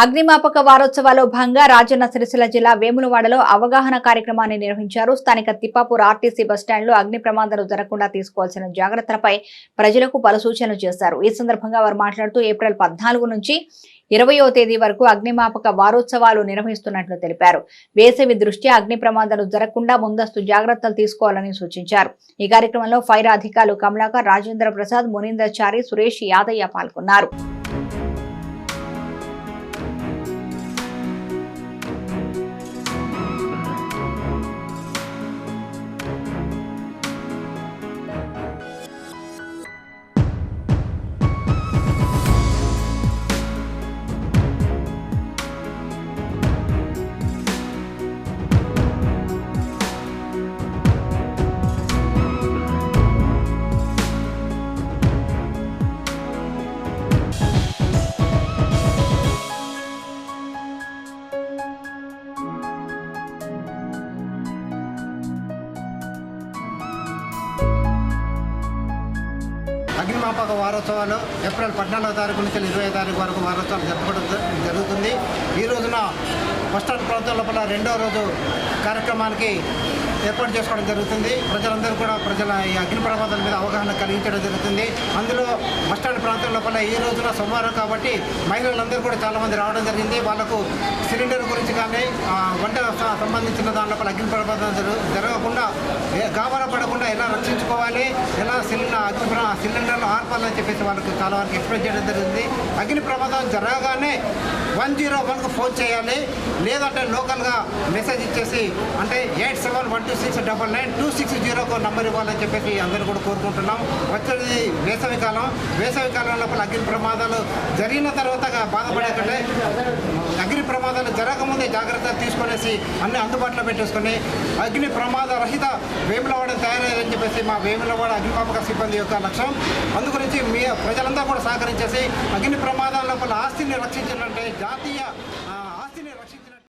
అగ్నిమాపక వారోత్సవాల్లో భాగంగా రాజన్న సిరిసిల్ల జిల్లా వేములవాడలో అవగాహన కార్యక్రమాన్ని నిర్వహించారు. స్థానిక తిప్పాపూర్ ఆర్టీసీ బస్టాండ్లో అగ్ని ప్రమాదాలు జరగకుండా తీసుకోవాల్సిన జాగ్రత్తలపై ప్రజలకు పలు సూచనలు చేశారు. ఈ సందర్భంగా వారు మాట్లాడుతూ ఏప్రిల్ 14 నుంచి 20వ తేదీ వరకు అగ్నిమాపక వారోత్సవాలు నిర్వహిస్తున్నట్లు తెలిపారు. వేసవి దృష్ట్యా అగ్ని ప్రమాదాలు జరగకుండా ముందస్తు జాగ్రత్తలు తీసుకోవాలని సూచించారు. ఈ కార్యక్రమంలో ఫైర్ అధికారులు కమలాకర్, రాజేంద్ర ప్రసాద్, మునీందర్ చారి, సురేష్ యాదయ్య పాల్గొన్నారు. అగ్నిమాపక వారోత్సవాలు ఏప్రిల్ 14వ తారీఖు నుంచి 20వ తారీఖు వరకు వారోత్సవాలు జరపడం జరుగుతుంది. ఈ రోజున బస్టాండ్ ప్రాంతం లోపల రెండవ రోజు కార్యక్రమానికి ఏర్పాటు చేసుకోవడం జరుగుతుంది. ప్రజలందరూ కూడా ఈ అగ్ని ప్రమాదాల మీద అవగాహన కలిగించడం జరుగుతుంది. అందులో బస్టాండ్ ప్రాంతం లోపల ఈ రోజున సోమవారం కాబట్టి మహిళలందరూ కూడా చాలామంది రావడం జరిగింది. వాళ్ళకు సిలిండర్ గురించి కానీ వంట సంబంధించిన దాని లోపల అగ్ని ప్రమాదం జరగకుండా గాబరా పడకుండా ఎలా రక్షించుకోవాలి, ఎలా సిలిండర్లు ఆర్పాలని చెప్పేసి వాళ్ళకు చాలా వరకు ఎక్స్ప్లెయిన్ చేయడం జరిగింది. అగ్ని ప్రమాదం జరగగానే 101కు ఫోన్ చేయాలి, లేదంటే లోకల్గా మెసేజ్ ఇచ్చేసి అంటే 8712699260కు నంబర్ ఇవ్వాలని చెప్పేసి అందరూ కూడా కోరుకుంటున్నాం. వచ్చేది వేసవికాలం లోపల అగ్ని ప్రమాదాలు జరిగిన తర్వాత బాధపడేకంటే అగ్ని ప్రమాదాలు జరగకముందే జాగ్రత్తలు తీసుకునేసి అన్ని అందుబాటులో పెట్టేసుకొని అగ్ని ప్రమాద రహిత వేములవాడ తయారయ్యారని చెప్పేసి మా వేములవాడ అగ్నిమాపక సిబ్బంది యొక్క లక్ష్యం. అందుగురించి మీ ప్రజలంతా కూడా సహకరించేసి అగ్ని ప్రమాదాల లోపల ఆస్తిని రక్షించాలంటే జాతీయ ఆస్తిని రక్షించాలి.